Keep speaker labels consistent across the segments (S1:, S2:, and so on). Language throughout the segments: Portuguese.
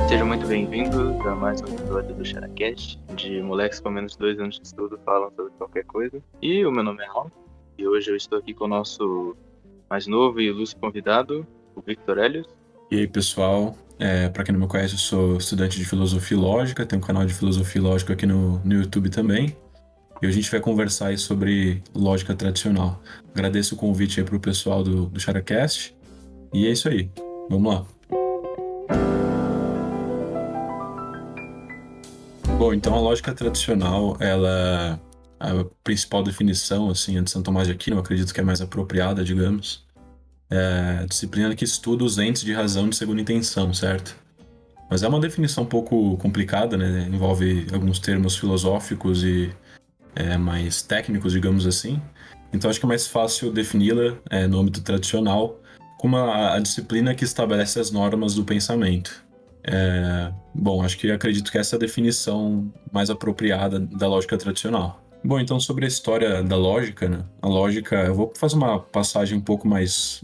S1: Sejam muito bem-vindos a mais um episódio do Characast, de moleques com menos de 2 anos de estudo falam sobre qualquer coisa. E o meu nome é Raul, e hoje eu estou aqui com o nosso mais novo e ilustre convidado, o Victor Helios.
S2: E aí, pessoal, para quem não me conhece, eu sou estudante de Filosofia e Lógica, tenho um canal de Filosofia e Lógica aqui no YouTube também, e hoje a gente vai conversar aí sobre lógica tradicional. Agradeço o convite aí pro pessoal do Characast, e é isso aí, vamos lá. Bom, então a lógica tradicional, a principal definição, assim, a de Santo Tomás de Aquino, eu acredito que é mais apropriada, digamos, é a disciplina que estuda os entes de razão de segunda intenção, certo? Mas é uma definição um pouco complicada, né? Envolve alguns termos filosóficos e mais técnicos, digamos assim. Então acho que é mais fácil defini-la no âmbito tradicional como a disciplina que estabelece as normas do pensamento. Bom, acredito que essa é a definição mais apropriada da lógica tradicional. Bom, então sobre a história da lógica, né? A lógica, eu vou fazer uma passagem um pouco mais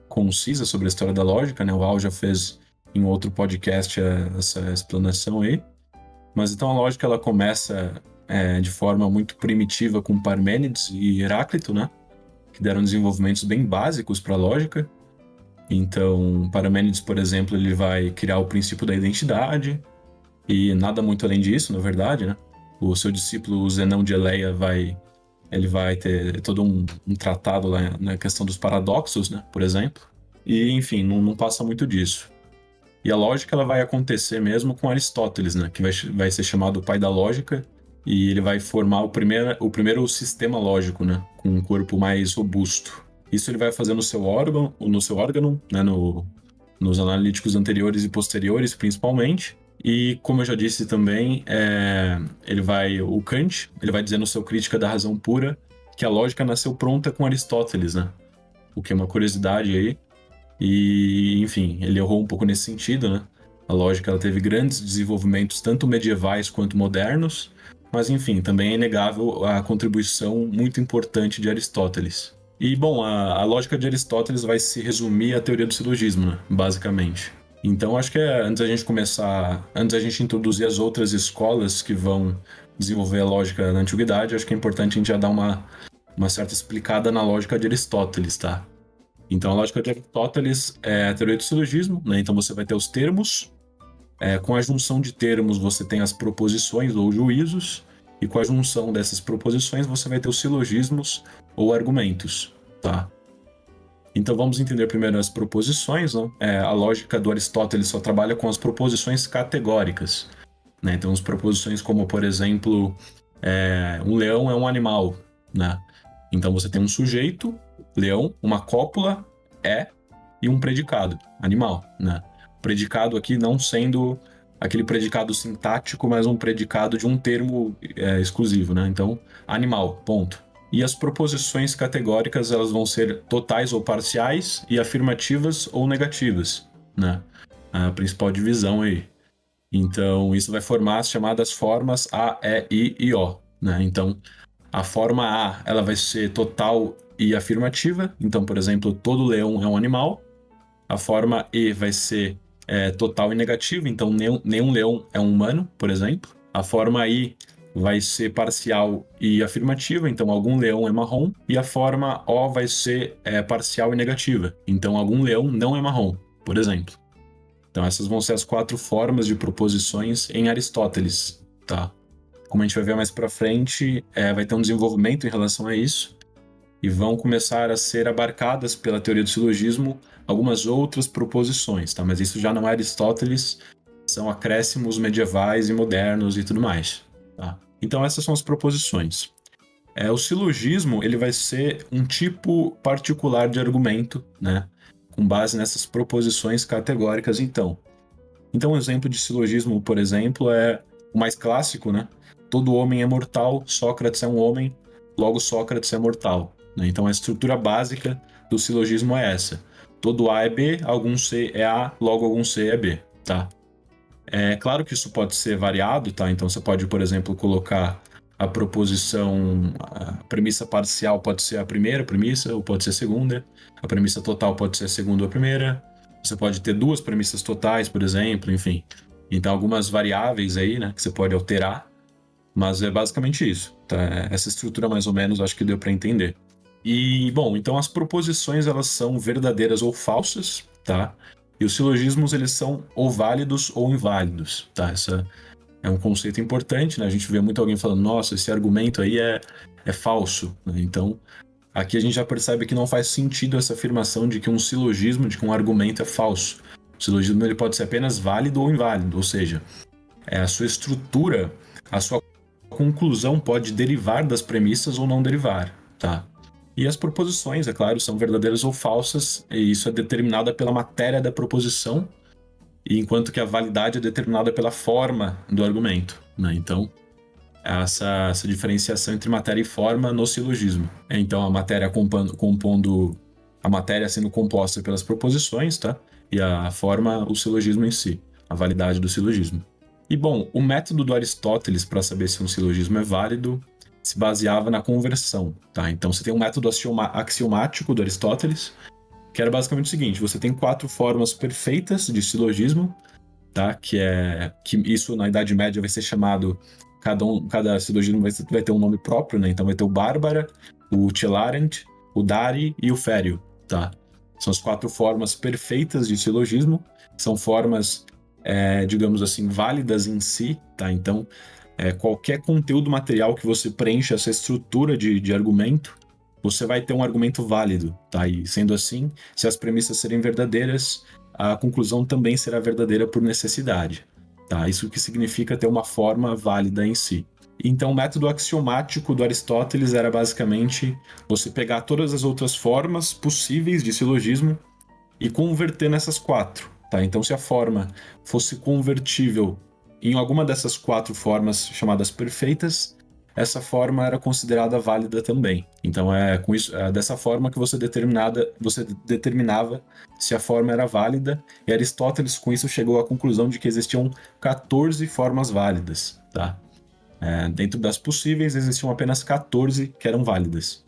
S2: concisa sobre a história da lógica, né? O Al já fez em outro podcast essa explanação aí. Mas então a lógica ela começa de forma muito primitiva com Parmênides e Heráclito, né? Que deram desenvolvimentos bem básicos para a lógica. Então, Parmênides, por exemplo, ele vai criar o princípio da identidade e nada muito além disso, na verdade, né? O seu discípulo Zenão de Eleia ele vai ter todo um tratado lá na questão dos paradoxos, né? Por exemplo. E, enfim, não passa muito disso. E a lógica ela vai acontecer mesmo com Aristóteles, né? Que vai ser chamado o pai da lógica, e ele vai formar o primeiro sistema lógico, né? Com um corpo mais robusto. Isso ele vai fazer no seu órgão, né? Nos analíticos anteriores e posteriores, principalmente. E, como eu já disse também, o Kant, ele vai dizer no seu Crítica da Razão Pura que a lógica nasceu pronta com Aristóteles, né? O que é uma curiosidade aí. E, enfim, ele errou um pouco nesse sentido, né? A lógica ela teve grandes desenvolvimentos, tanto medievais quanto modernos, mas, enfim, também é inegável a contribuição muito importante de Aristóteles. E, bom, a lógica de Aristóteles vai se resumir à teoria do silogismo, né? Basicamente. Então, acho que antes da gente introduzir as outras escolas que vão desenvolver a lógica na antiguidade, acho que é importante a gente já dar uma certa explicada na lógica de Aristóteles, tá? Então, a lógica de Aristóteles é a teoria do silogismo, né? Então, você vai ter os termos. Com a junção de termos, você tem as proposições ou juízos. E com a junção dessas proposições, você vai ter os silogismos ou argumentos, tá? Então, vamos entender primeiro as proposições, né? A lógica do Aristóteles só trabalha com as proposições categóricas, né? Então, as proposições como, por exemplo, um leão é um animal, né? Então, você tem um sujeito, leão, uma cópula, e um predicado, animal, né? Predicado aqui não sendo aquele predicado sintático, mas um predicado de um termo exclusivo, né? Então, animal, ponto. E as proposições categóricas, elas vão ser totais ou parciais e afirmativas ou negativas, né? A principal divisão aí. Então, isso vai formar as chamadas formas A, E, I e O, né? Então, a forma A, ela vai ser total e afirmativa. Então, por exemplo, todo leão é um animal. A forma E vai ser total e negativa. Então, nenhum leão é um humano, por exemplo. A forma I vai ser parcial e afirmativa. Então, algum leão é marrom. E a forma O vai ser parcial e negativa. Então, algum leão não é marrom, por exemplo. Então, essas vão ser as 4 formas de proposições em Aristóteles, tá? Como a gente vai ver mais para frente, vai ter um desenvolvimento em relação a isso e vão começar a ser abarcadas pela teoria do silogismo algumas outras proposições, tá? Mas isso já não é Aristóteles, são acréscimos medievais e modernos e tudo mais, tá? Então essas são as proposições. O silogismo ele vai ser um tipo particular de argumento, né? Com base nessas proposições categóricas, então. Então um exemplo de silogismo, por exemplo, é o mais clássico, né? Todo homem é mortal, Sócrates é um homem, logo Sócrates é mortal, né? Então a estrutura básica do silogismo é essa. Todo A é B, algum C é A, logo algum C é B, tá? É claro que isso pode ser variado, tá? Então você pode, por exemplo, colocar a proposição, a premissa parcial pode ser a primeira premissa ou pode ser a segunda, a premissa total pode ser a segunda ou a primeira. Você pode ter duas premissas totais, por exemplo, enfim. Então, algumas variáveis aí, né, que você pode alterar, mas é basicamente isso, tá? Essa estrutura, mais ou menos, acho que deu para entender. E, bom, então as proposições, elas são verdadeiras ou falsas, tá? E os silogismos, eles são ou válidos ou inválidos, tá? Essa é um conceito importante, né? A gente vê muito alguém falando, nossa, esse argumento aí é falso, né? Então, aqui a gente já percebe que não faz sentido essa afirmação de que um silogismo, de que um argumento é falso. O silogismo ele pode ser apenas válido ou inválido, ou seja, a sua estrutura, a sua conclusão pode derivar das premissas ou não derivar, tá? E as proposições, é claro, são verdadeiras ou falsas, e isso é determinado pela matéria da proposição, enquanto que a validade é determinada pela forma do argumento, né? Então, essa diferenciação entre matéria e forma no silogismo. Então, a matéria compondo a matéria sendo composta pelas proposições, tá? E a forma, o silogismo em si, a validade do silogismo. E, bom, o método do Aristóteles para saber se um silogismo é válido se baseava na conversão, tá? Então, você tem um método axiomático do Aristóteles, que era basicamente o seguinte: você tem 4 formas perfeitas de silogismo, tá? Que isso na Idade Média vai ser chamado, cada silogismo vai ter um nome próprio, né? Então vai ter o Bárbara, o Celarent, o Dari e o Fério, tá? São as 4 formas perfeitas de silogismo, são formas, digamos assim, válidas em si, tá? Então, qualquer conteúdo material que você preencha essa estrutura de argumento, você vai ter um argumento válido, tá? E sendo assim, se as premissas serem verdadeiras, a conclusão também será verdadeira por necessidade, tá? Isso que significa ter uma forma válida em si. Então, o método axiomático do Aristóteles era basicamente você pegar todas as outras formas possíveis de silogismo e converter nessas 4, tá? Então, se a forma fosse convertível em alguma dessas 4 formas chamadas perfeitas, essa forma era considerada válida também. Então com isso, dessa forma que você determinava se a forma era válida, e Aristóteles com isso chegou à conclusão de que existiam 14 formas válidas, tá? Dentro das possíveis existiam apenas 14 que eram válidas.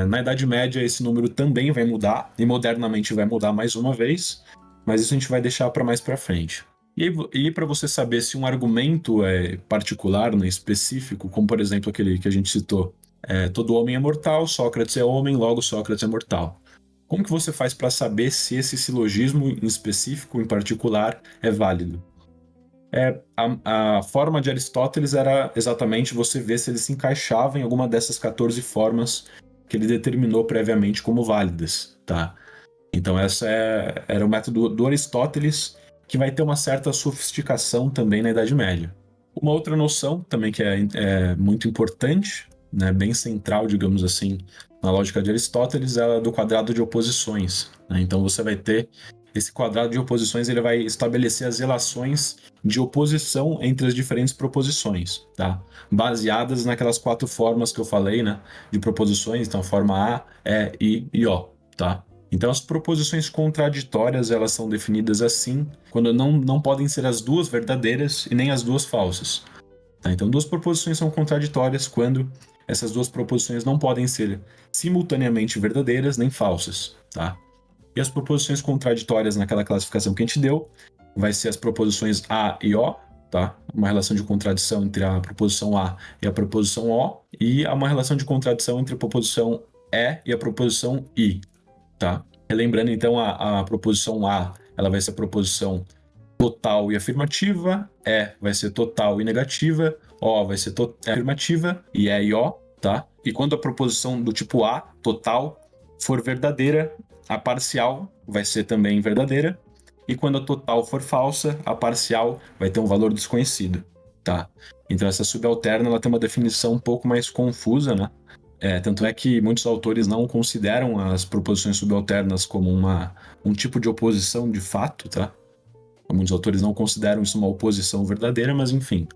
S2: Na Idade Média esse número também vai mudar, e modernamente vai mudar mais uma vez, mas isso a gente vai deixar para mais para frente. E para você saber se um argumento é particular, né, específico, como por exemplo aquele que a gente citou, todo homem é mortal, Sócrates é homem, logo Sócrates é mortal. Como que você faz para saber se esse silogismo em específico, em particular, é válido? A forma de Aristóteles era exatamente você ver se ele se encaixava em alguma dessas 14 formas que ele determinou previamente como válidas, tá? Então era o método do Aristóteles, que vai ter uma certa sofisticação também na Idade Média. Uma outra noção também que é muito importante, né, bem central, digamos assim, na lógica de Aristóteles, é a do quadrado de oposições, né? Então você vai ter esse quadrado de oposições, ele vai estabelecer as relações de oposição entre as diferentes proposições, tá? Baseadas naquelas 4 formas que eu falei, né, de proposições, então a forma A, E, I e O, tá? Então as proposições contraditórias, elas são definidas assim quando não podem ser as duas verdadeiras e nem as duas falsas, tá? Então 2 proposições são contraditórias quando essas 2 proposições não podem ser simultaneamente verdadeiras nem falsas, tá? E as proposições contraditórias naquela classificação que a gente deu vai ser as proposições A e O, tá? Uma relação de contradição entre a proposição A e a proposição O, e uma relação de contradição entre a proposição E e a proposição I, tá? Relembrando então, a proposição A, ela vai ser a proposição total e afirmativa, E vai ser total e negativa, O vai ser afirmativa, e E e O, tá? E quando a proposição do tipo A, total, for verdadeira, a parcial vai ser também verdadeira, e quando a total for falsa, a parcial vai ter um valor desconhecido, tá? Então essa subalterna, ela tem uma definição um pouco mais confusa, né? Tanto é que muitos autores não consideram as proposições subalternas como um tipo de oposição de fato, tá? Muitos autores não consideram isso uma oposição verdadeira, mas enfim,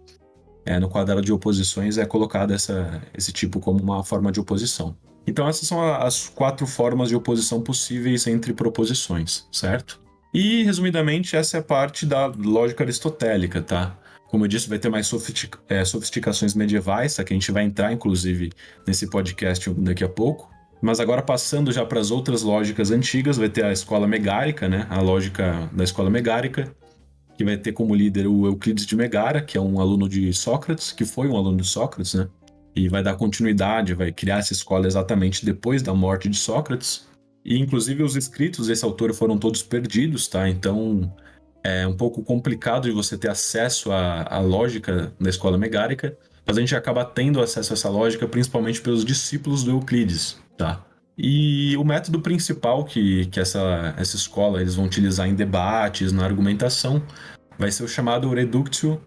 S2: no quadrado de oposições é colocado esse tipo como uma forma de oposição. Então essas são as 4 formas de oposição possíveis entre proposições, certo? E, resumidamente, essa é a parte da lógica aristotélica, tá? Como eu disse, vai ter mais sofisticações medievais, tá? Que a gente vai entrar, inclusive, nesse podcast daqui a pouco. Mas agora passando já para as outras lógicas antigas, vai ter a escola megárica, né? A lógica da escola megárica, que vai ter como líder o Euclides de Megara, que é um aluno de Sócrates, que foi um aluno de Sócrates, né? E vai dar continuidade, vai criar essa escola exatamente depois da morte de Sócrates. E inclusive os escritos desse autor foram todos perdidos, tá? Então é um pouco complicado de você ter acesso à lógica da escola megárica, mas a gente acaba tendo acesso a essa lógica principalmente pelos discípulos do Euclides, tá? E o método principal que essa escola eles vão utilizar em debates, na argumentação, vai ser o chamado reductio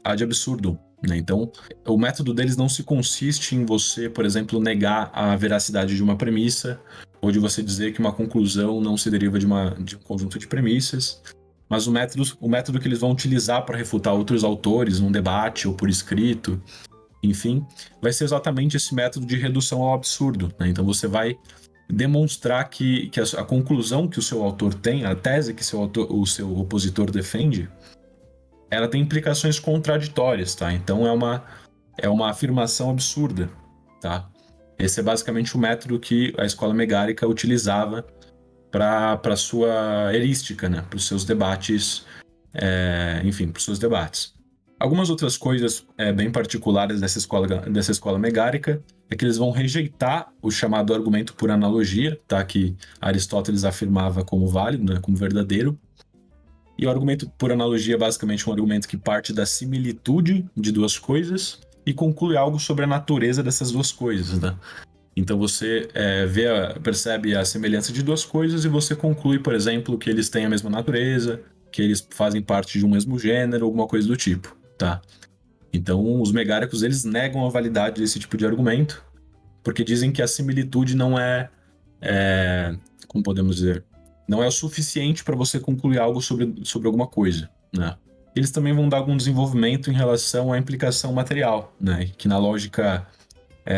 S2: ad absurdum, né? Então, o método deles não se consiste em você, por exemplo, negar a veracidade de uma premissa, ou de você dizer que uma conclusão não se deriva de um conjunto de premissas, mas o método que eles vão utilizar para refutar outros autores num debate ou por escrito, enfim, vai ser exatamente esse método de redução ao absurdo, né? Então você vai demonstrar que a conclusão que o seu autor tem, a tese que o seu opositor defende, ela tem implicações contraditórias, tá? Então é uma afirmação absurda, tá? Esse é basicamente o método que a escola megárica utilizava para sua erística, né? Para os seus debates, enfim, para os seus debates. Algumas outras coisas bem particulares dessa escola megárica é que eles vão rejeitar o chamado argumento por analogia, tá? Que Aristóteles afirmava como válido, né? Como verdadeiro. E o argumento por analogia é basicamente um argumento que parte da similitude de duas coisas e conclui algo sobre a natureza dessas duas coisas, né? Então você percebe a semelhança de duas coisas e você conclui, por exemplo, que eles têm a mesma natureza, que eles fazem parte de um mesmo gênero, alguma coisa do tipo, tá? Então os megáricos eles negam a validade desse tipo de argumento, porque dizem que a similitude não como podemos dizer, não é o suficiente para você concluir algo sobre alguma coisa, né? Eles também vão dar algum desenvolvimento em relação à implicação material, né? Que na lógica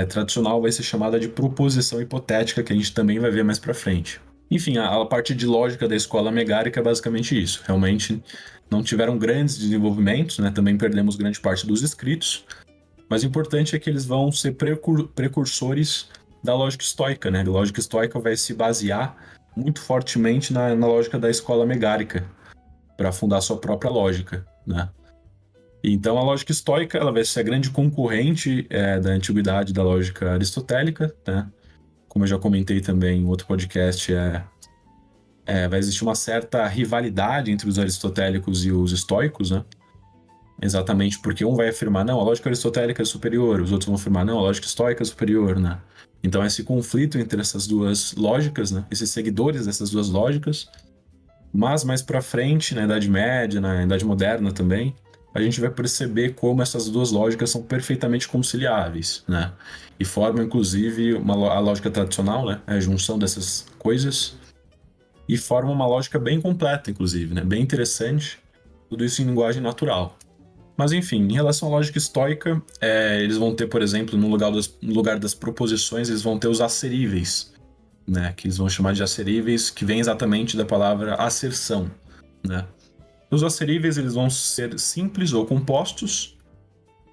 S2: tradicional vai ser chamada de proposição hipotética, que a gente também vai ver mais para frente. Enfim, a parte de lógica da escola megárica é basicamente isso. Realmente não tiveram grandes desenvolvimentos, né? Também perdemos grande parte dos escritos, mas o importante é que eles vão ser precursores da lógica estoica, né? A lógica estoica vai se basear muito fortemente na lógica da escola megárica para fundar sua própria lógica, né? Então a lógica estoica ela vai ser a grande concorrente da antiguidade da lógica aristotélica, né? Como eu já comentei também em outro podcast, vai existir uma certa rivalidade entre os aristotélicos e os estoicos, né? Exatamente porque um vai afirmar, não, a lógica aristotélica é superior, os outros vão afirmar, não, a lógica estoica é superior, né? Então esse conflito entre essas duas lógicas, né? Esses seguidores dessas duas lógicas, mas mais para frente, na Idade Média, na Idade Moderna também, a gente vai perceber como essas duas lógicas são perfeitamente conciliáveis, né? E formam, inclusive, a lógica tradicional, né? A junção dessas coisas, e formam uma lógica bem completa, inclusive, né? Bem interessante, tudo isso em linguagem natural. Mas, enfim, em relação à lógica estoica, eles vão ter, por exemplo, no lugar das proposições, eles vão ter os asseríveis, né? Que eles vão chamar de asseríveis, que vem exatamente da palavra asserção, né? Os asseríveis eles vão ser simples ou compostos,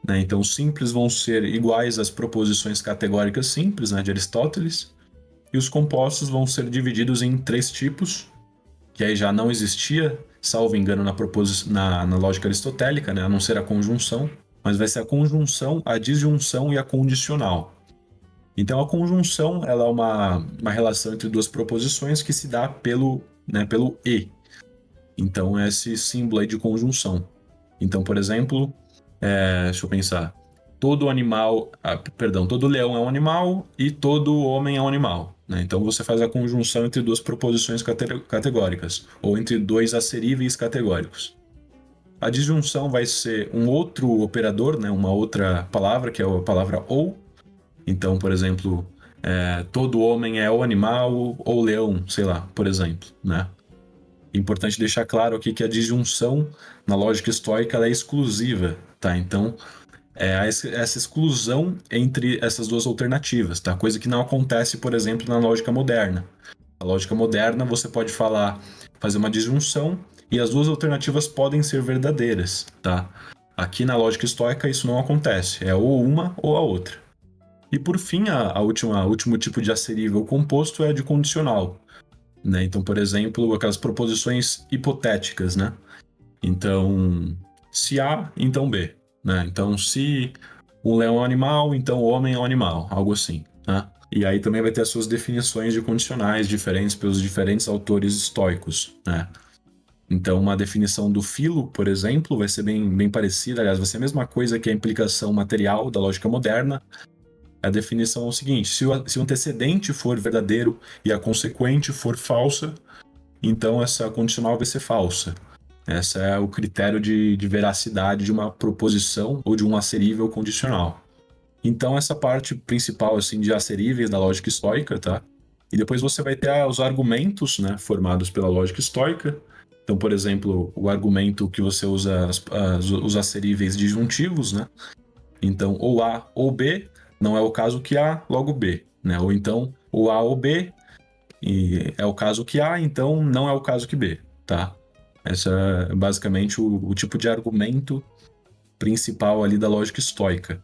S2: né? Então os simples vão ser iguais às proposições categóricas simples, né, de Aristóteles, e os compostos vão ser divididos em três tipos, que aí já não existia, salvo engano, na lógica aristotélica, né, a não ser a conjunção, mas vai ser a conjunção, a disjunção e a condicional. Então a conjunção ela é uma relação entre duas proposições que se dá pelo e. Então, é esse símbolo aí de conjunção. Então, por exemplo, deixa eu pensar. Todo leão é um animal e todo homem é um animal, né? Então, você faz a conjunção entre duas proposições categóricas, ou entre dois asseríveis categóricos. A disjunção vai ser um outro operador, né? Uma outra palavra, que é a palavra ou. Então, por exemplo, todo homem é ou animal ou leão, sei lá, por exemplo, né? Importante deixar claro aqui que a disjunção na lógica estoica ela é exclusiva, tá? Então, essa exclusão entre essas duas alternativas, tá? Coisa que não acontece, por exemplo, na lógica moderna. Na lógica moderna, você pode fazer uma disjunção e as duas alternativas podem ser verdadeiras, tá? Aqui na lógica estoica isso não acontece, é ou uma ou a outra. E por fim, o último tipo de asserível composto é de condicional, né? Então, por exemplo, aquelas proposições hipotéticas, né? Então, se A, então B, né? Então, se o leão é um animal, então o homem é um animal, algo assim, né? E aí também vai ter as suas definições de condicionais diferentes pelos diferentes autores estoicos, né? Então, uma definição do filo, por exemplo, vai ser bem parecida, aliás, vai ser a mesma coisa que a implicação material da lógica moderna. A definição é o seguinte: se o antecedente for verdadeiro e a consequente for falsa, então essa condicional vai ser falsa. Esse é o critério de veracidade de uma proposição ou de um asserível condicional. Então, essa parte principal assim, de asseríveis da lógica estoica, tá? E depois você vai ter os argumentos, né, formados pela lógica estoica. Então, por exemplo, o argumento que você usa os asseríveis disjuntivos, né? Então, ou A ou B, não é o caso que A, logo B, né? Ou então, ou A ou B, e é o caso que A, então não é o caso que B, tá? Esse é basicamente o tipo de argumento principal ali da lógica estoica.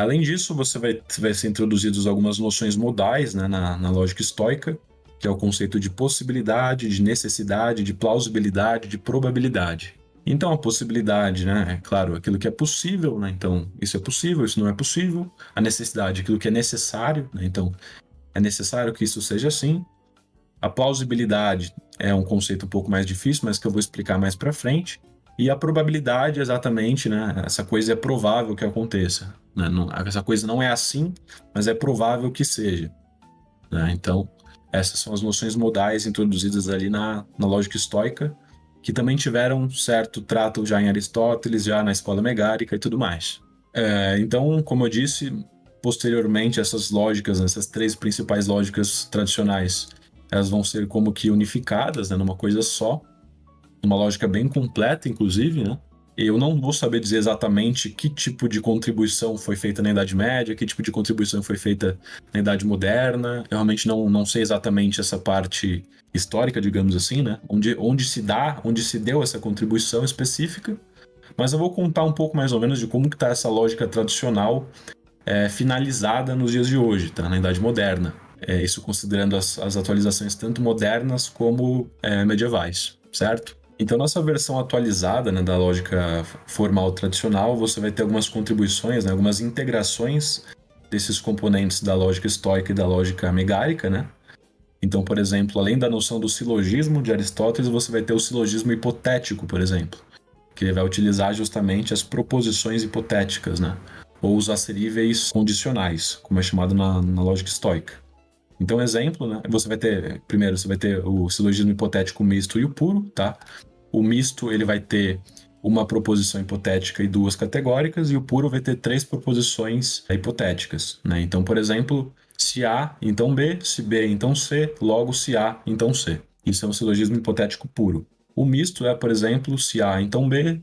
S2: Além disso, você vai ser introduzidos algumas noções modais, né, na lógica estoica, que é o conceito de possibilidade, de necessidade, de plausibilidade, de probabilidade. Então, a possibilidade, né, é claro, aquilo que é possível, né, então isso é possível, isso não é possível. A necessidade, aquilo que é necessário, né, então é necessário que isso seja assim. A plausibilidade é um conceito um pouco mais difícil, mas que eu vou explicar mais para frente. E a probabilidade, exatamente, né? Essa coisa é provável que aconteça. Né? Essa coisa não é assim, mas é provável que seja. Né? Então, essas são as noções modais introduzidas ali na lógica estoica, que também tiveram certo trato já em Aristóteles, já na escola megárica e tudo mais. Então, como eu disse, posteriormente, essas lógicas, essas três principais lógicas tradicionais, elas vão ser como que unificadas, né, numa coisa só, uma lógica bem completa, inclusive, né? Eu não vou saber dizer exatamente que tipo de contribuição foi feita na Idade Média, que tipo de contribuição foi feita na Idade Moderna. Eu realmente não sei exatamente essa parte histórica, digamos assim, né? Onde se deu essa contribuição específica. Mas eu vou contar um pouco mais ou menos de como que está essa lógica tradicional finalizada nos dias de hoje, tá? Na Idade Moderna. Isso considerando as atualizações tanto modernas como medievais, certo? Então, nossa versão atualizada, né, da lógica formal tradicional, você vai ter algumas contribuições, né, algumas integrações desses componentes da lógica estoica e da lógica megárica, né? Então, por exemplo, além da noção do silogismo de Aristóteles, você vai ter o silogismo hipotético, por exemplo, que ele vai utilizar justamente as proposições hipotéticas, né? Ou os asseríveis condicionais, como é chamado na lógica estoica. Então, exemplo, né? Primeiro, você vai ter o silogismo hipotético misto e o puro, tá? O misto, ele vai ter uma proposição hipotética e duas categóricas, e o puro vai ter três proposições hipotéticas, né? Então, por exemplo, se A, então B, se B, então C, logo se A, então C. Isso é um silogismo hipotético puro. O misto é, por exemplo, se A, então B,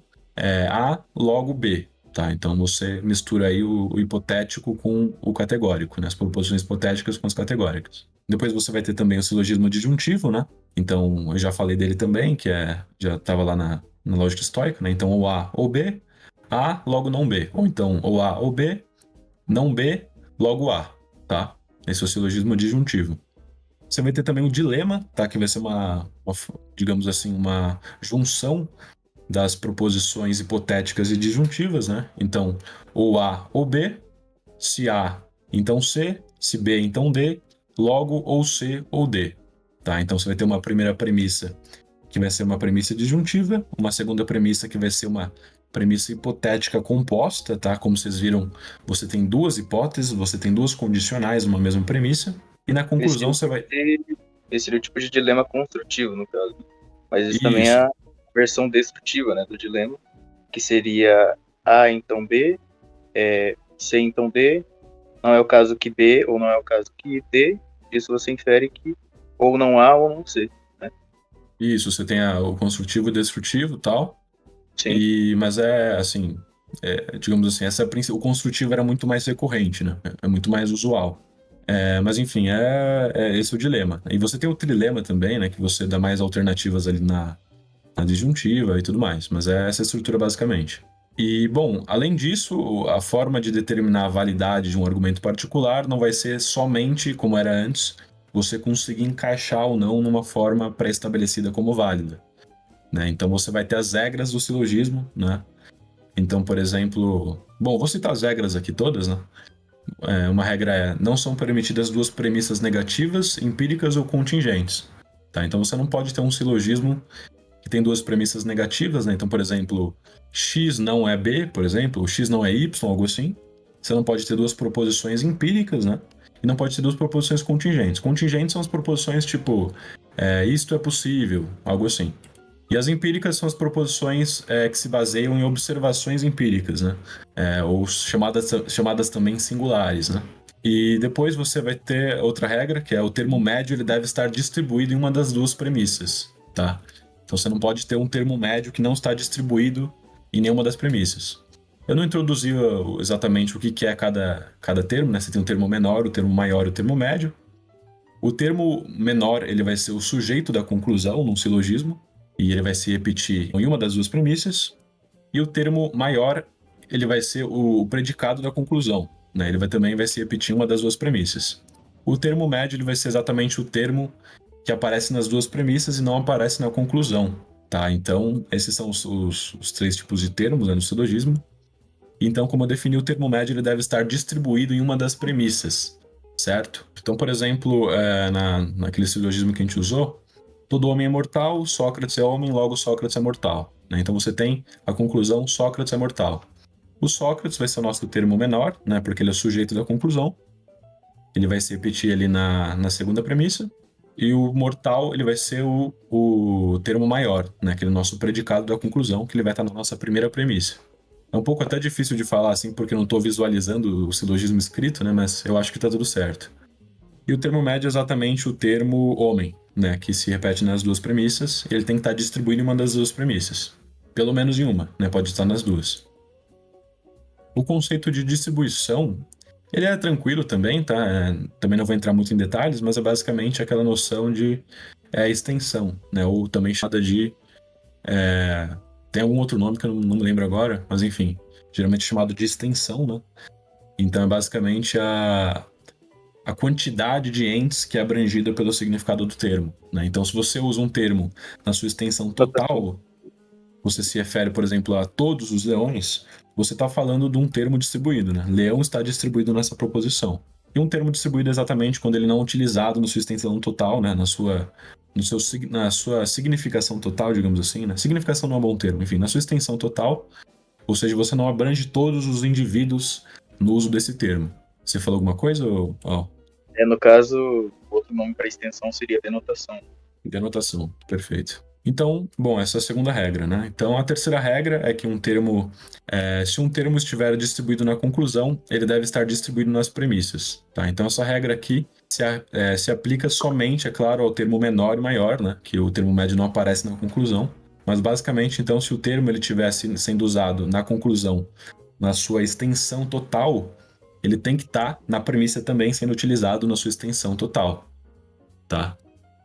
S2: A, logo B. Tá, então você mistura aí o hipotético com o categórico, né? As proposições hipotéticas com as categóricas. Depois você vai ter também o silogismo disjuntivo, né? Então eu já falei dele também, já estava lá na lógica estoica, né? Então ou A ou B, A logo não B. Ou então ou A ou B, não B, logo A, tá? Esse é o silogismo disjuntivo. Você vai ter também o dilema, tá? Que vai ser digamos assim, uma junção das proposições hipotéticas e disjuntivas, né? Então, ou A ou B, se A, então C, se B, então D, logo ou C ou D, tá? Então você vai ter uma primeira premissa que vai ser uma premissa disjuntiva, uma segunda premissa que vai ser uma premissa hipotética composta, tá? Como vocês viram, você tem duas hipóteses, você tem duas condicionais numa mesma premissa, e na conclusão você vai...
S1: Esse seria o tipo de dilema construtivo, no caso. Mas isso também é
S2: Isso.
S1: a versão destrutiva, né, do dilema, que seria A, então B, C, então D, não é o caso que B, ou não é o caso que D, isso você infere que ou não A ou não C, né?
S2: Isso, você tem o construtivo e o destrutivo e tal,
S1: Sim.
S2: mas assim, digamos assim, o construtivo era muito mais recorrente, né? É muito mais usual. Mas enfim, esse o dilema. E você tem o trilema também, né? Que você dá mais alternativas ali na disjuntiva e tudo mais. Mas é essa a estrutura basicamente. E, bom, além disso, a forma de determinar a validade de um argumento particular não vai ser somente, como era antes, você conseguir encaixar ou não numa forma pré-estabelecida como válida, né? Então você vai ter as regras do silogismo, né? Então, por exemplo, bom, vou citar as regras aqui todas, né? Uma regra é: não são permitidas duas premissas negativas, empíricas ou contingentes. Tá? Então você não pode ter um silogismo que tem duas premissas negativas, né? Então, por exemplo, x não é b, por exemplo, ou x não é y, algo assim. Você não pode ter duas proposições empíricas, né? E não pode ter duas proposições contingentes. Contingentes são as proposições tipo isto é possível, algo assim. E as empíricas são as proposições que se baseiam em observações empíricas, né? Ou chamadas também singulares, né? E depois você vai ter outra regra, que é o termo médio ele deve estar distribuído em uma das duas premissas, tá? Então você não pode ter um termo médio que não está distribuído em nenhuma das premissas. Eu não introduzi exatamente o que é cada termo, né? Você tem um termo menor, o termo maior e o termo médio. O termo menor ele vai ser o sujeito da conclusão num silogismo, e ele vai se repetir em uma das duas premissas. E o termo maior ele vai ser o predicado da conclusão, né? Ele também vai se repetir em uma das duas premissas. O termo médio ele vai ser exatamente o termo que aparece nas duas premissas e não aparece na conclusão, tá? Então, esses são os três tipos de termos, né, no silogismo. Então, como eu defini, o termo médio ele deve estar distribuído em uma das premissas, certo? Então, por exemplo, naquele silogismo que a gente usou, todo homem é mortal, Sócrates é homem, logo Sócrates é mortal, né? Então você tem a conclusão Sócrates é mortal. O Sócrates vai ser o nosso termo menor, né, porque ele é o sujeito da conclusão. Ele vai se repetir ali na segunda premissa. E o mortal ele vai ser o termo maior, né, aquele nosso predicado da conclusão, que ele vai estar na nossa primeira premissa. É um pouco até difícil de falar assim, porque eu não estou visualizando o silogismo escrito, né, mas eu acho que está tudo certo. E o termo médio é exatamente o termo homem, né, que se repete nas duas premissas. Ele tem que estar distribuído em uma das duas premissas. Pelo menos em uma, né, pode estar nas duas. O conceito de distribuição, ele é tranquilo também, tá? Também não vou entrar muito em detalhes, mas é basicamente aquela noção de extensão, né? Ou também chamada de... tem algum outro nome que eu não me lembro agora, mas enfim, geralmente chamado de extensão, né? Então é basicamente a quantidade de entes que é abrangida pelo significado do termo, né? Então se você usa um termo na sua extensão total, você se refere, por exemplo, a todos os leões, você está falando de um termo distribuído, né? Leão está distribuído nessa proposição. E um termo distribuído é exatamente quando ele não é utilizado na sua extensão total, né? Na sua significação total, digamos assim, né? Significação não é um bom termo, enfim, na sua extensão total, ou seja, você não abrange todos os indivíduos no uso desse termo. Você falou alguma coisa?
S1: No caso, outro nome para extensão seria denotação.
S2: Denotação, perfeito. Então, bom, essa é a segunda regra, né? Então, a terceira regra é que se um termo estiver distribuído na conclusão, ele deve estar distribuído nas premissas, tá? Então, essa regra aqui se aplica somente, é claro, ao termo menor e maior, né? Que o termo médio não aparece na conclusão. Mas, basicamente, então, se o termo ele estivesse sendo usado na conclusão, na sua extensão total, ele tem que estar na premissa também sendo utilizado na sua extensão total, tá?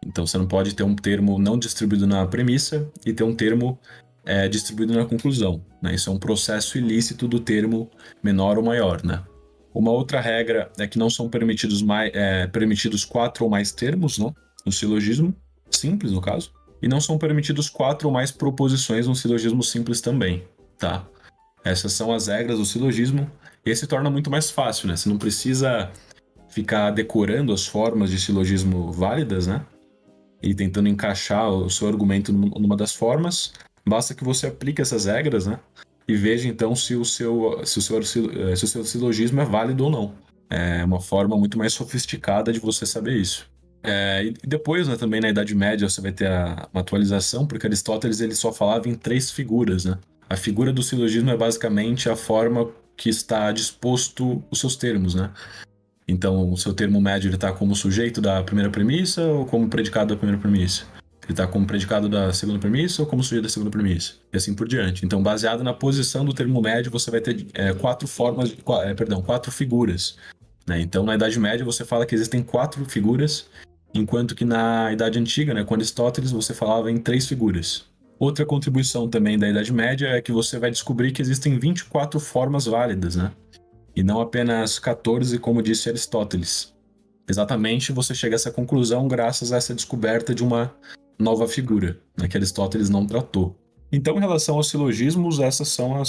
S2: Então você não pode ter um termo não distribuído na premissa e ter um termo distribuído na conclusão, né? Isso é um processo ilícito do termo menor ou maior, né? Uma outra regra é que não são permitidos 4 ou mais termos, né? No silogismo simples, no caso. E não são permitidos 4 ou mais proposições no silogismo simples também, tá? Essas são as regras do silogismo. E esse torna muito mais fácil, né? Você não precisa ficar decorando as formas de silogismo válidas, né? E tentando encaixar o seu argumento numa das formas, basta que você aplique essas regras, né? E veja então se o seu silogismo é válido ou não. É uma forma muito mais sofisticada de você saber isso. E depois, né, também na Idade Média, você vai ter uma atualização, porque Aristóteles ele só falava em 3 figuras, né? A figura do silogismo é basicamente a forma que está disposto os seus termos, né? Então, o seu termo médio está como sujeito da primeira premissa ou como predicado da primeira premissa? Ele está como predicado da segunda premissa ou como sujeito da segunda premissa? E assim por diante. Então, baseado na posição do termo médio, você vai ter 4 figuras, né? Então, na Idade Média, você fala que existem 4 figuras, enquanto que na Idade Antiga, né, com Aristóteles, você falava em 3 figuras. Outra contribuição também da Idade Média é que você vai descobrir que existem 24 formas válidas, né? E não apenas 14, como disse Aristóteles. Exatamente, você chega a essa conclusão graças a essa descoberta de uma nova figura, né, que Aristóteles não tratou. Então, em relação aos silogismos, essas são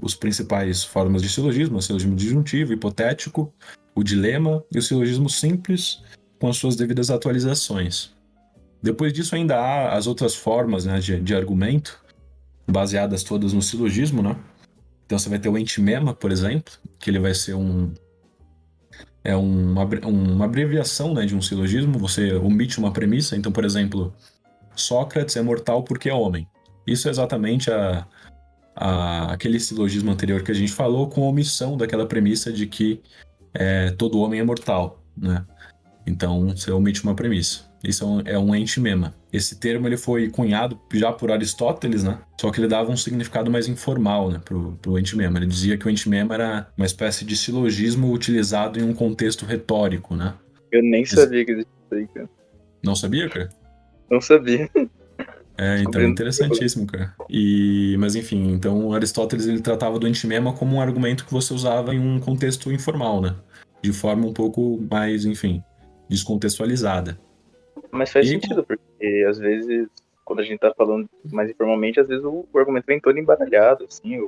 S2: os principais formas de silogismo: o silogismo disjuntivo, hipotético, o dilema e o silogismo simples, com as suas devidas atualizações. Depois disso, ainda há as outras formas, né, de argumento, baseadas todas no silogismo, né? Então, você vai ter o entimema, por exemplo, que ele vai ser uma abreviação, né, de um silogismo. Você omite uma premissa. Então, por exemplo, Sócrates é mortal porque é homem. Isso é exatamente aquele silogismo anterior que a gente falou, com a omissão daquela premissa de que todo homem é mortal, né? Então, você omite uma premissa. Isso é um entimema. Esse termo ele foi cunhado já por Aristóteles, né? Só que ele dava um significado mais informal, né, pro entimema. Ele dizia que o entimema era uma espécie de silogismo utilizado em um contexto retórico, né?
S1: Eu nem sabia que existia isso aí, cara.
S2: Não sabia, cara?
S1: Não sabia.
S2: Então é
S1: Descobrindo.
S2: interessantíssimo, cara. Mas enfim, então Aristóteles ele tratava do entimema como um argumento que você usava em um contexto informal, né? De forma um pouco mais, enfim, descontextualizada.
S1: Mas faz
S2: E aí,
S1: sentido, porque às vezes, quando a gente tá falando mais informalmente, às vezes o argumento vem todo embaralhado, assim,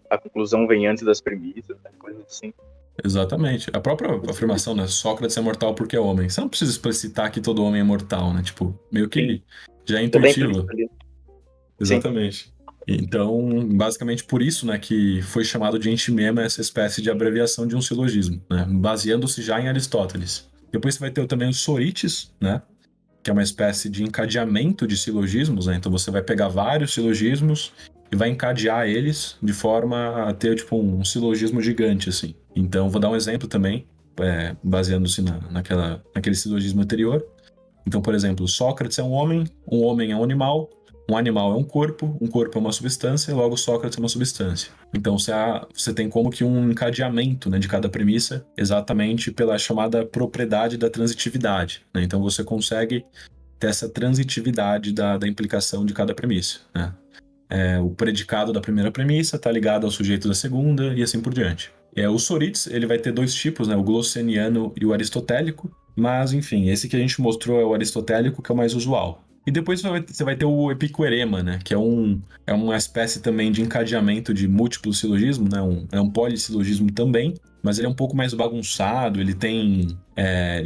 S1: a conclusão vem antes das premissas, né, coisas assim.
S2: exatamente. A própria afirmação, né? Sócrates é mortal porque é homem. Você não precisa explicitar que todo homem é mortal, né? Tipo, meio
S1: Sim,
S2: que já é
S1: já tá implícito
S2: intuitivo.
S1: ali. Sim,
S2: Exatamente. Então, basicamente por isso, né, que foi chamado de entimema essa espécie de abreviação de um silogismo, né? Baseando-se já em Aristóteles. Depois você vai ter também os sorites, né? Que é uma espécie de encadeamento de silogismos, né? Então você vai pegar vários silogismos e vai encadear eles de forma a ter, tipo, um silogismo gigante, assim. Então, vou dar um exemplo também, baseando-se naquele silogismo anterior. Então, por exemplo, Sócrates é um homem é um animal é um corpo é uma substância, e logo Sócrates é uma substância. Então, você tem como que um encadeamento, né, de cada premissa, exatamente pela chamada propriedade da transitividade, né? Então, você consegue ter essa transitividade da implicação de cada premissa, né? O predicado da primeira premissa está ligado ao sujeito da segunda e assim por diante. O Sorites ele vai ter dois tipos, né? O glosseniano e o aristotélico, mas enfim, esse que a gente mostrou é o aristotélico, que é o mais usual. E depois você vai ter o epicuerema, né? Que é uma espécie também de encadeamento de múltiplo silogismo, né? É um polissilogismo também, mas ele é um pouco mais bagunçado, ele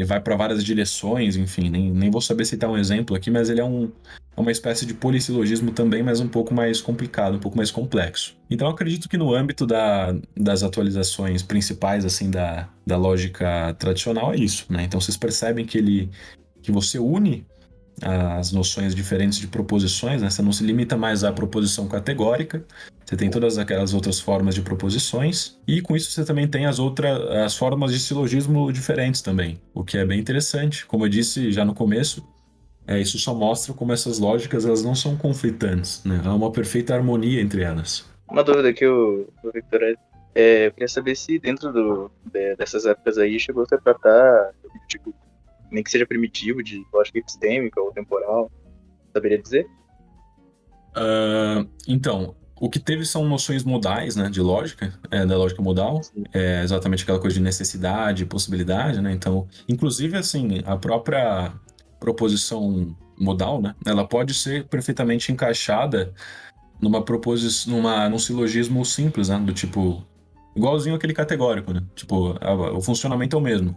S2: vai para várias direções, enfim, nem vou saber citar um exemplo aqui, mas ele é uma espécie de polissilogismo também, mas um pouco mais complicado, um pouco mais complexo. Então eu acredito que no âmbito das atualizações principais assim da lógica tradicional é isso, né? Então vocês percebem que você une as noções diferentes de proposições, né? Você não se limita mais à proposição categórica, você tem todas aquelas outras formas de proposições, e com isso você também tem as formas de silogismo diferentes também, o que é bem interessante. Como eu disse já no começo, isso só mostra como essas lógicas elas não são conflitantes, né? Há uma perfeita harmonia entre elas.
S1: Uma dúvida que o Victor eu queria saber se dentro dessas épocas aí chegou a se tratar, tipo, nem que seja primitivo, de lógica epistêmica ou temporal, saberia dizer?
S2: Então, o que teve são noções modais, né, de lógica, da lógica modal, exatamente aquela coisa de necessidade, possibilidade, né? Então, inclusive, assim, a própria proposição modal, né, ela pode ser perfeitamente encaixada num silogismo simples, né, do tipo, igualzinho aquele categórico, né? Tipo, o funcionamento é o mesmo.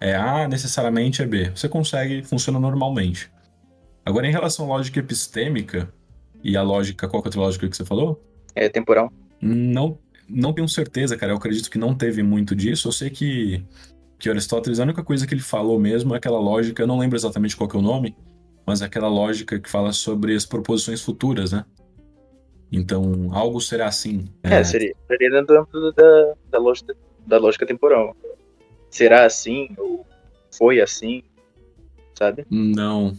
S2: É A necessariamente é B. Você consegue, funciona normalmente. Agora, em relação à lógica epistêmica e a lógica, qual que é a outra lógica que você falou?
S1: É temporal.
S2: Não tenho certeza, cara. Eu acredito que não teve muito disso. Eu sei que Aristóteles, a única coisa que ele falou mesmo é aquela lógica, eu não lembro exatamente qual que é o nome, mas é aquela lógica que fala sobre as proposições futuras, né? Então, algo será assim.
S1: Seria dentro do âmbito da lógica temporal. Será assim? Ou foi assim? Sabe?
S2: Não,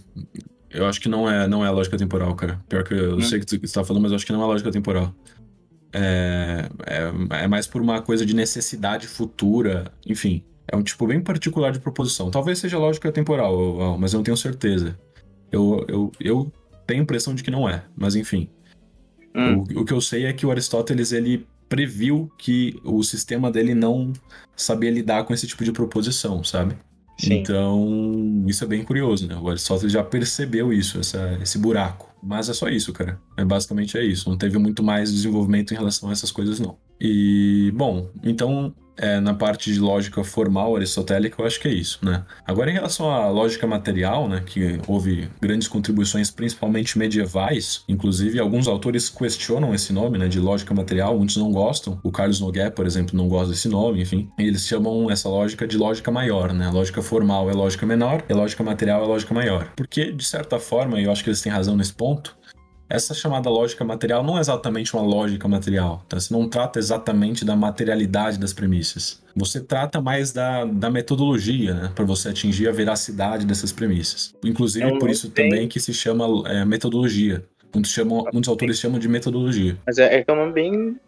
S2: eu acho que não é a lógica temporal, cara. Pior que eu sei que você está falando, mas eu acho que não é a lógica temporal. É mais por uma coisa de necessidade futura, enfim. É um tipo bem particular de proposição. Talvez seja lógica temporal, mas eu não tenho certeza. Eu tenho a impressão de que não é, mas enfim. O que eu sei é que o Aristóteles, ele previu que o sistema dele não sabia lidar com esse tipo de proposição, sabe?
S1: Sim.
S2: Então, isso é bem curioso, né? O Aristóteles já percebeu isso, esse buraco. Mas é só isso, cara. Basicamente é isso. Não teve muito mais desenvolvimento em relação a essas coisas, não. E, bom, então, na parte de lógica formal aristotélica, eu acho que é isso, né? Agora, em relação à lógica material, né, que houve grandes contribuições, principalmente medievais, inclusive alguns autores questionam esse nome, né, de lógica material, muitos não gostam. O Carlos Noguet, por exemplo, não gosta desse nome, enfim. E eles chamam essa lógica de lógica maior, né? A lógica formal é lógica menor, e a lógica material é lógica maior. Porque, de certa forma, e eu acho que eles têm razão nesse ponto, essa chamada lógica material não é exatamente uma lógica material, tá? Você não trata exatamente da materialidade das premissas. Você trata mais da metodologia, né? Para você atingir a veracidade dessas premissas. Inclusive, por isso também que se chama metodologia. Muitos autores chamam de metodologia.
S1: Mas é um nome bem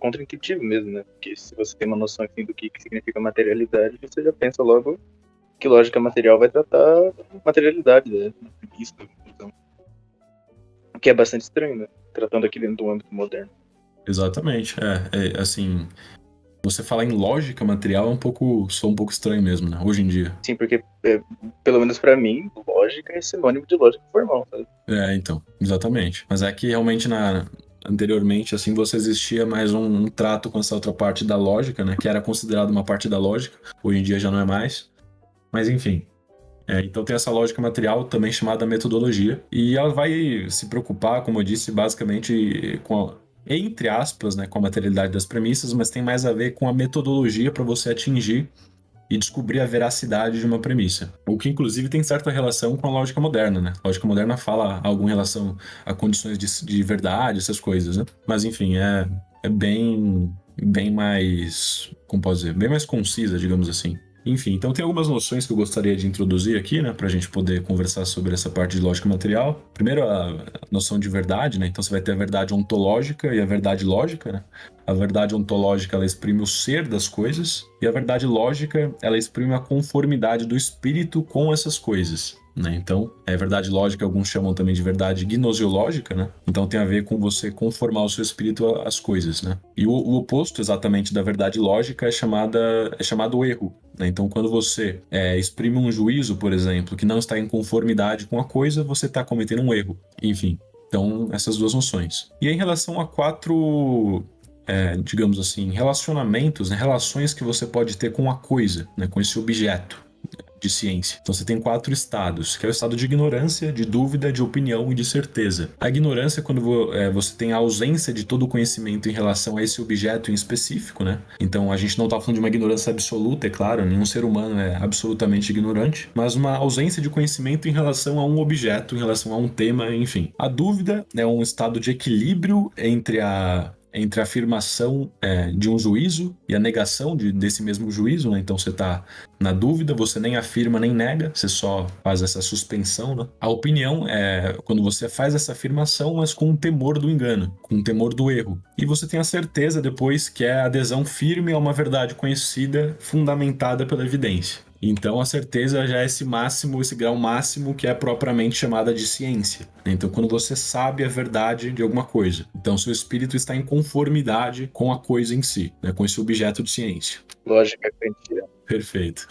S1: contraintuitivo mesmo, né? Porque se você tem uma noção assim, do que significa materialidade, você já pensa logo que lógica material vai tratar materialidade, né? Isso, então, o que é bastante estranho, né? Tratando aqui dentro do âmbito moderno.
S2: Exatamente. Assim, você falar em lógica material sou um pouco estranho mesmo, né? Hoje em dia.
S1: Sim, porque, pelo menos pra mim, lógica é sinônimo de lógica formal, sabe?
S2: Então, exatamente. Mas é que realmente anteriormente, assim, você existia mais um trato com essa outra parte da lógica, né? Que era considerado uma parte da lógica. Hoje em dia já não é mais. Mas enfim. Então tem essa lógica material, também chamada metodologia. E ela vai se preocupar, como eu disse, basicamente entre aspas, né, com a materialidade das premissas, mas tem mais a ver com a metodologia para você atingir e descobrir a veracidade de uma premissa. O que, inclusive, tem certa relação com a lógica moderna, né? A lógica moderna fala algo em relação a condições de verdade, essas coisas, né? Mas, enfim, é bem mais, como posso dizer, bem mais concisa, digamos assim. Enfim, então tem algumas noções que eu gostaria de introduzir aqui, né, para a gente poder conversar sobre essa parte de lógica material. Primeiro, a noção de verdade, né? Então você vai ter a verdade ontológica e a verdade lógica, né? A verdade ontológica, ela exprime o ser das coisas, e a verdade lógica, ela exprime a conformidade do espírito com essas coisas. Né? Então, é verdade lógica, alguns chamam também de verdade gnoseológica, né? Então tem a ver com você conformar o seu espírito às coisas, né? E o oposto exatamente da verdade lógica é chamado erro. Né? Então, quando você exprime um juízo, por exemplo, que não está em conformidade com a coisa, você está cometendo um erro. Enfim, então essas duas noções. E em relação a quatro digamos assim, relacionamentos, né, relações que você pode ter com a coisa, né, com esse objeto de ciência. Então você tem 4 estados, que é o estado de ignorância, de dúvida, de opinião e de certeza. A ignorância é quando você tem a ausência de todo o conhecimento em relação a esse objeto em específico, né? Então a gente não está falando de uma ignorância absoluta, é claro, nenhum ser humano é absolutamente ignorante, mas uma ausência de conhecimento em relação a um objeto, em relação a um tema, enfim. A dúvida é um estado de equilíbrio entre a afirmação de um juízo e a negação desse mesmo juízo, né? Então você está na dúvida, você nem afirma nem nega, você só faz essa suspensão, né? A opinião é quando você faz essa afirmação, mas com o temor do engano, com o temor do erro. E você tem a certeza depois que é a adesão firme a uma verdade conhecida, fundamentada pela evidência. Então a certeza já é esse grau máximo que é propriamente chamada de ciência. Então quando você sabe a verdade de alguma coisa, então seu espírito está em conformidade com a coisa em si, né, com esse objeto de ciência.
S1: Lógica kantiana.
S2: Perfeito.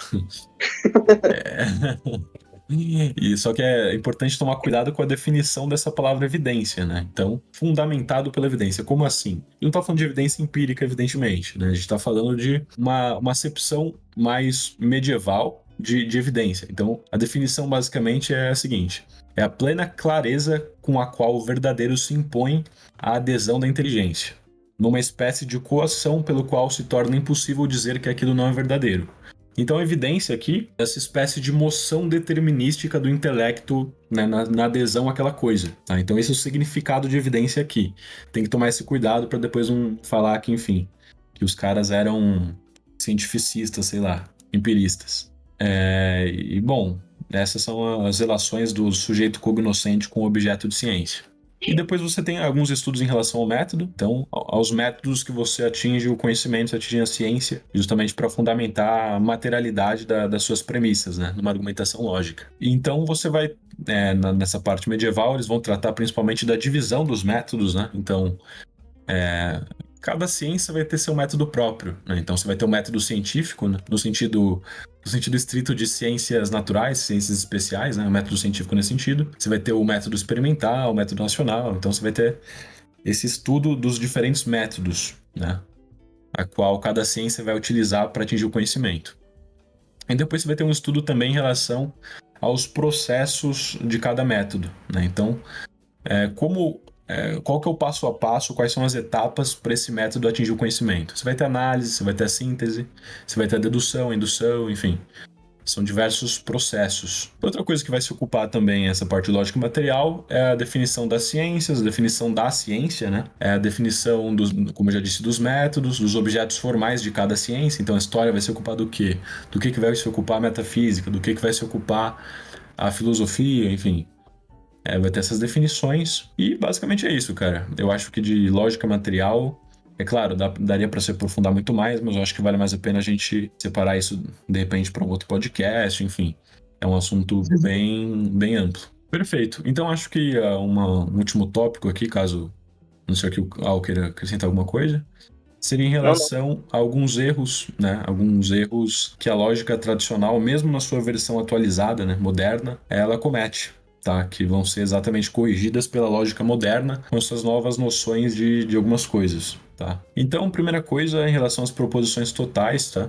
S2: E só que é importante tomar cuidado com a definição dessa palavra evidência, né? Então, fundamentado pela evidência. Como assim? Eu não estou falando de evidência empírica, evidentemente, né? A gente está falando de uma acepção mais medieval de evidência. Então, a definição basicamente é a seguinte: é a plena clareza com a qual o verdadeiro se impõe à adesão da inteligência, numa espécie de coação pelo qual se torna impossível dizer que aquilo não é verdadeiro. Então a evidência aqui é essa espécie de moção determinística do intelecto, né, na adesão àquela coisa. Tá? Então esse é o significado de evidência aqui. Tem que tomar esse cuidado para depois não falar que, enfim, que os caras eram cientificistas, sei lá, empiristas. E bom, essas são as relações do sujeito cognoscente com o objeto de ciência. E depois você tem alguns estudos em relação ao método, então aos métodos que você atinge o conhecimento, você atinge a ciência, justamente para fundamentar a materialidade das suas premissas, né, numa argumentação lógica. E então você vai nessa parte medieval, eles vão tratar principalmente da divisão dos métodos, né? Então, cada ciência vai ter seu método próprio, né? Então, você vai ter o método científico, né? No sentido estrito de ciências naturais, ciências especiais, né? O método científico nesse sentido. Você vai ter o método experimental, o método nacional. Então, você vai ter esse estudo dos diferentes métodos, né? A qual cada ciência vai utilizar para atingir o conhecimento. E depois você vai ter um estudo também em relação aos processos de cada método, né? Então, qual que é o passo a passo, quais são as etapas para esse método atingir o conhecimento? Você vai ter análise, você vai ter a síntese, você vai ter a dedução, a indução, enfim. São diversos processos. Outra coisa que vai se ocupar também essa parte lógica e material é a definição das ciências, a definição da ciência, né? É a definição, como eu já disse, dos métodos, dos objetos formais de cada ciência. Então a história vai se ocupar do quê? Do que vai se ocupar a metafísica, do que vai se ocupar a filosofia, enfim. Vai ter essas definições e basicamente é isso, cara. Eu acho que de lógica material, é claro, daria para se aprofundar muito mais, mas eu acho que vale mais a pena a gente separar isso de repente para um outro podcast, enfim. É um assunto bem, bem amplo. Perfeito. Então acho que um último tópico aqui, caso não sei o que Al queira acrescentar alguma coisa, seria em relação a alguns erros, né? Alguns erros que a lógica tradicional, mesmo na sua versão atualizada, né, moderna, ela comete. Tá, que vão ser exatamente corrigidas pela lógica moderna com essas novas noções de algumas coisas. Tá? Então, primeira coisa em relação às proposições totais, tá?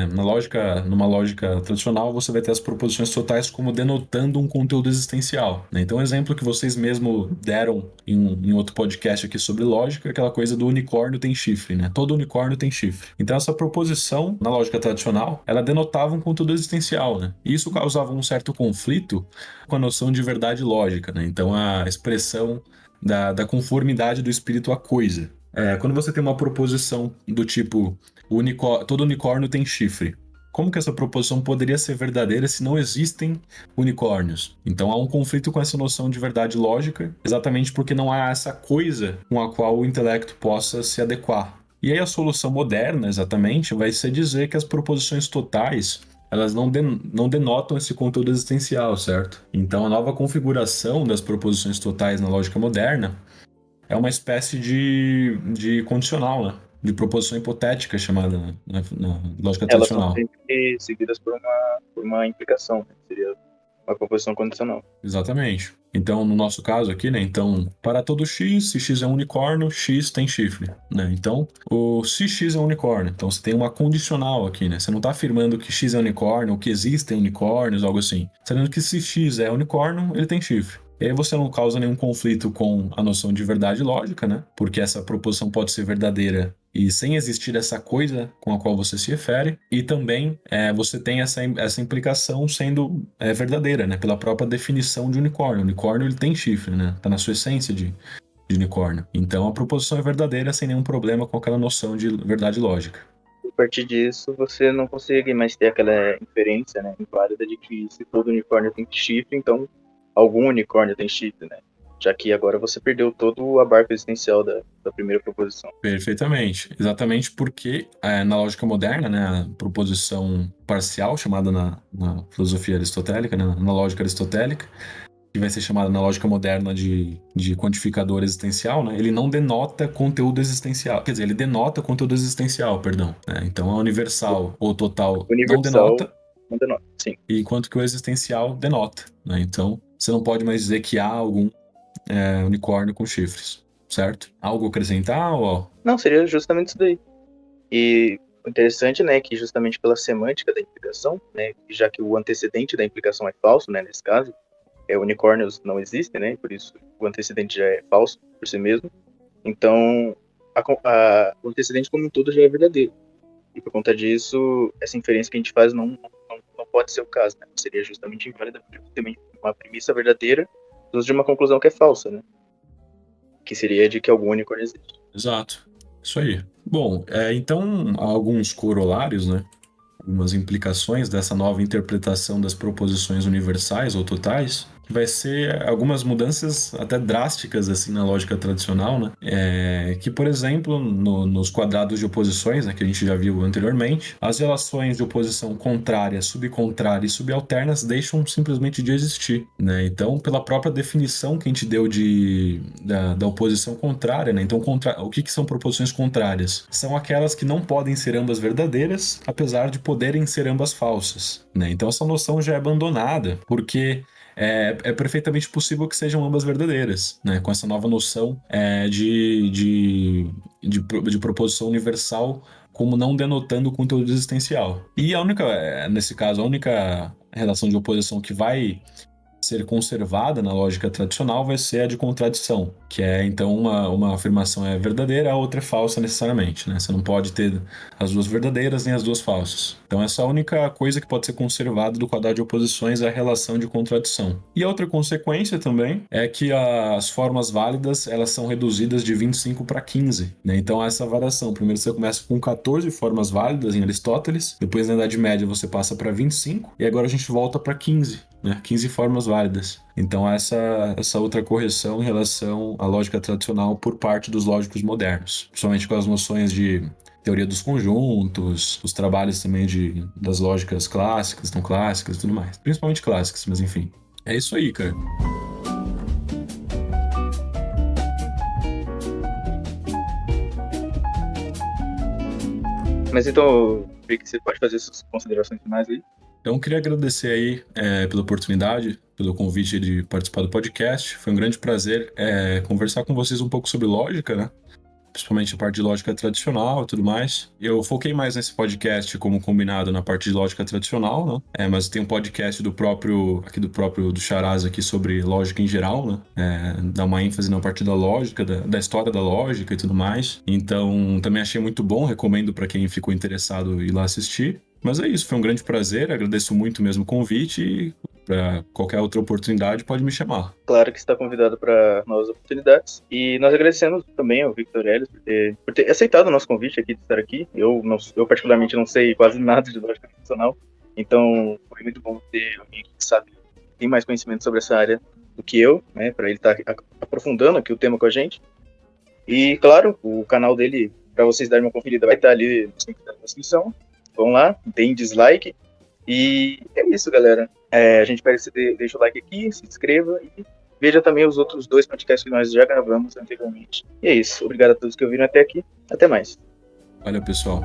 S2: Numa lógica tradicional, você vai ter as proposições totais como denotando um conteúdo existencial. Né? Então, um exemplo que vocês mesmo deram em outro podcast aqui sobre lógica é aquela coisa do unicórnio tem chifre, né? Todo unicórnio tem chifre. Então, essa proposição, na lógica tradicional, ela denotava um conteúdo existencial, né? E isso causava um certo conflito com a noção de verdade lógica, né? Então, a expressão da conformidade do espírito à coisa. Quando você tem uma proposição do tipo todo unicórnio tem chifre, como que essa proposição poderia ser verdadeira se não existem unicórnios? Então há um conflito com essa noção de verdade lógica, exatamente porque não há essa coisa com a qual o intelecto possa se adequar. E aí a solução moderna, exatamente, vai ser dizer que as proposições totais elas não denotam esse conteúdo existencial, certo? Então a nova configuração das proposições totais na lógica moderna é uma espécie de condicional, né? De proposição hipotética chamada na lógica
S1: Elas são
S2: tradicional.
S1: sempre seguidas por uma implicação, né? Seria uma proposição condicional.
S2: Exatamente. Então, no nosso caso aqui, né? Então, para todo x, se x é um unicórnio, x tem chifre, né? Então, se x é um unicórnio, então você tem uma condicional aqui, né? Você não está afirmando que x é unicórnio ou que existem unicórnios, algo assim. Você está dizendo que se x é unicórnio, ele tem chifre. E aí você não causa nenhum conflito com a noção de verdade lógica, né? Porque essa proposição pode ser verdadeira e sem existir essa coisa com a qual você se refere. E também você tem essa implicação sendo verdadeira, né? Pela própria definição de unicórnio. O unicórnio ele tem chifre, né? Tá na sua essência de unicórnio. Então a proposição é verdadeira sem nenhum problema com aquela noção de verdade lógica.
S1: A partir disso, você não consegue mais ter aquela inferência, né, inválida de que se todo unicórnio tem chifre, então algum unicórnio tem chifre, né? Já que agora você perdeu todo o abarco existencial da primeira proposição.
S2: Perfeitamente. Exatamente porque na lógica moderna, né, a proposição parcial, chamada na filosofia aristotélica, né, na lógica aristotélica, que vai ser chamada na lógica moderna de quantificador existencial, né, ele não denota conteúdo existencial. Quer dizer, ele denota conteúdo existencial, perdão. Né? Então, a universal ou total não denota,
S1: sim.
S2: enquanto que o existencial denota. Né? Então, você não pode mais dizer que há algum unicórnio com chifres, certo? Algo a acrescentar? Ou...
S1: Não, seria justamente isso daí. E o interessante, né, que justamente pela semântica da implicação, né, já que o antecedente da implicação é falso, né, nesse caso, unicórnios não existem, né, por isso o antecedente já é falso por si mesmo. Então, o antecedente como um todo já é verdadeiro. E por conta disso, essa inferência que a gente faz não pode ser o caso, né? Seria justamente inválida porque uma premissa verdadeira de uma conclusão que é falsa, né? Que seria de que algum unicórnio existe.
S2: Exato. Isso aí. Bom, então há alguns corolários, né? Algumas implicações dessa nova interpretação das proposições universais ou totais. vai ser algumas mudanças até drásticas assim na lógica tradicional, né? Que, por exemplo, nos quadrados de oposições, né, que a gente já viu anteriormente, as relações de oposição contrária, subcontrária e subalternas deixam simplesmente de existir, né? Então, pela própria definição que a gente deu da oposição contrária, né? Então, o que são proposições contrárias? São aquelas que não podem ser ambas verdadeiras, apesar de poderem ser ambas falsas, né? Então, essa noção já é abandonada, porque é perfeitamente possível que sejam ambas verdadeiras, né? Com essa nova noção de proposição universal como não denotando o conteúdo existencial. E nesse caso, a única relação de oposição que vai ser conservada na lógica tradicional vai ser a de contradição, que é então uma afirmação é verdadeira, a outra é falsa necessariamente, né? Você não pode ter as duas verdadeiras nem as duas falsas. Então essa é a única coisa que pode ser conservada do quadrado de oposições é a relação de contradição. E a outra consequência também é que as formas válidas elas são reduzidas de 25 para 15, né? Então essa variação, primeiro você começa com 14 formas válidas em Aristóteles, depois na Idade Média você passa para 25 e agora a gente volta para 15, né? 15 formas válidas. Então essa outra correção em relação à lógica tradicional por parte dos lógicos modernos, principalmente com as noções de teoria dos conjuntos, os trabalhos também das lógicas clássicas, não clássicas e tudo mais. Principalmente clássicas, mas enfim. É isso aí, cara.
S1: Mas então, Rick, você pode fazer suas considerações finais aí?
S2: Então, eu queria agradecer aí pela oportunidade, pelo convite de participar do podcast. Foi um grande prazer conversar com vocês um pouco sobre lógica, né? Principalmente a parte de lógica tradicional e tudo mais. Eu foquei mais nesse podcast como combinado na parte de lógica tradicional, né? Mas tem um podcast do Charás aqui sobre lógica em geral, né? Dá uma ênfase na parte da lógica, da história da lógica e tudo mais. Então, também achei muito bom, recomendo para quem ficou interessado ir lá assistir. Mas é isso, foi um grande prazer, agradeço muito mesmo o convite e para qualquer outra oportunidade pode me chamar.
S1: Claro que está convidado para novas oportunidades. E nós agradecemos também ao Victor Helios por ter aceitado o nosso convite aqui de estar aqui. Eu particularmente não sei quase nada de lógica funcional, então foi muito bom ter alguém que sabe, tem mais conhecimento sobre essa área do que eu, né, para ele estar aprofundando aqui o tema com a gente. E claro, o canal dele, para vocês darem uma conferida, vai estar ali no link da descrição. Vão lá, deem dislike. E é isso, galera. A gente espera que você deixe o like aqui, se inscreva e veja também os outros 2 podcasts que nós já gravamos anteriormente. E é isso. Obrigado a todos que ouviram até aqui. Até mais.
S2: Valeu, pessoal.